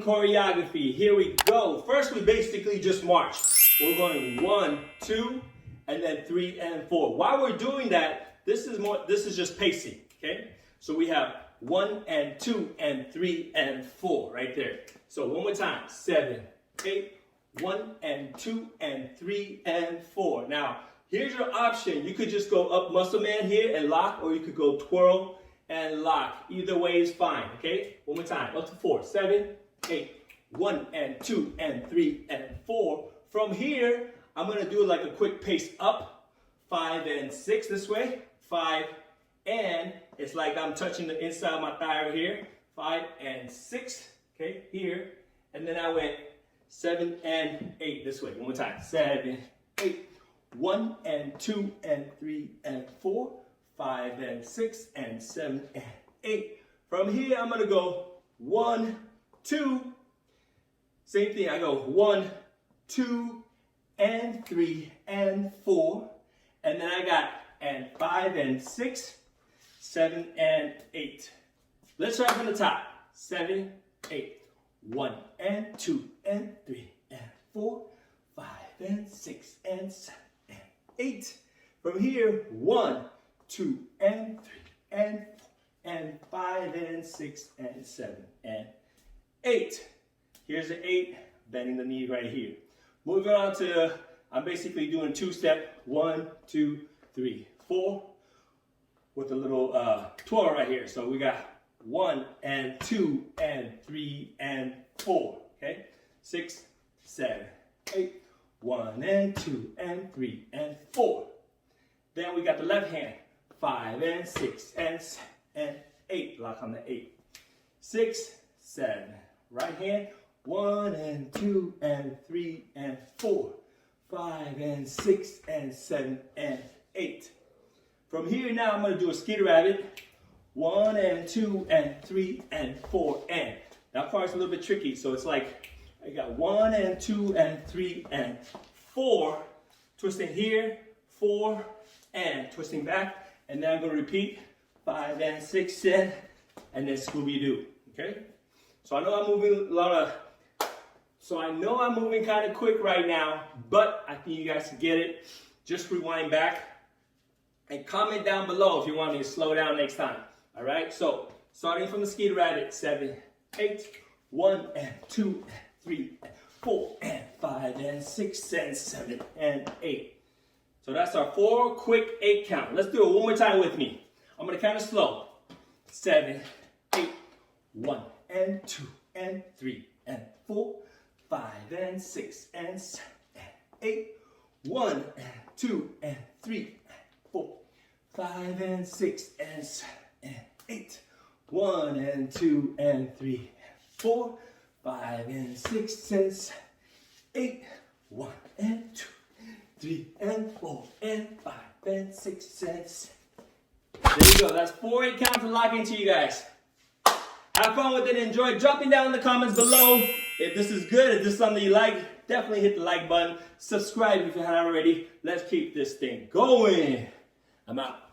choreography. Here we go. First, we basically just march. We're going 1, 2, and then 3 and 4. While we're doing that, this is just pacing, okay? So we have 1 and 2 and 3 and 4 right there. So one more time, 7, 8, 1 and 2 and 3 and 4. Now, here's your option. You could just go up muscle man here and lock, or you could go twirl and lock. Either way is fine, okay? One more time, up to 4, 7, 8, 1 and 2 and 3 and 4. From here, I'm gonna do like a quick pace up, 5 and 6 this way, 5, and it's like I'm touching the inside of my thigh right here, 5 and 6, okay, here, and then I went 7 and 8 this way. One more time, 7, 8, 1 and 2 and 3 and 4, 5 and 6 and 7 and 8. From here, I'm gonna go 1, 2, same thing, I go 1, 2, and 3 and 4, and then I got and 5 and 6, 7 and 8. Let's start from the top. 7, 8, 1 and 2 and 3 and 4, 5 and 6 and 7 and 8. From here, 1, 2 and 3 and 4 and 5 and 6 and 7 and 8. Here's the 8, bending the knee right here. Moving on to, I'm basically doing 2-step, 1, 2, 3, 4, with a little twirl right here. So we got 1 and 2 and 3 and 4, okay? 6, 7, 8, 1 and 2 and 3 and 4. Then we got the left hand, 5 and 6 and 7 and 8, lock on the 8. 6, 7, right hand, 1 and 2 and 3 and 4, 5 and 6 and 7 and 8. From here now I'm going to do a skeeter rabbit, 1 and 2 and 3 and 4 and. That part's a little bit tricky, so it's like I got 1 and 2 and 3 and 4, twisting here, 4 and twisting back, and then I'm going to repeat 5 and 6 and then Scooby-Doo, okay? So I know I'm moving kind of quick right now, but I think you guys can get it. Just rewind back and comment down below if you want me to slow down next time. All right, so starting from the skeeter rabbit, 7, 8, 1 and 2 and 3 and 4 and 5 and 6 and 7 and 8. So that's our 4 quick 8 count. Let's do it one more time with me. I'm gonna kind of slow. 7, 8, 1 and 2 and 3 and 4, 5 and 6 and 7 and 8, 1 and 2 and 3 and 4, 5 and 6 and 7 and 8, 1 and 2 and 3 and 4, 5 and 6 and 7, 8, 1 and 2, 3 and 4 and 5 and 6 and 7. There you go. That's 4 8 counts to lock into you guys. Have fun with it and enjoy. Dropping down in the comments below if this is good, if this is something you like. Definitely hit the like button. Subscribe if you haven't already. Let's keep this thing going. I'm out.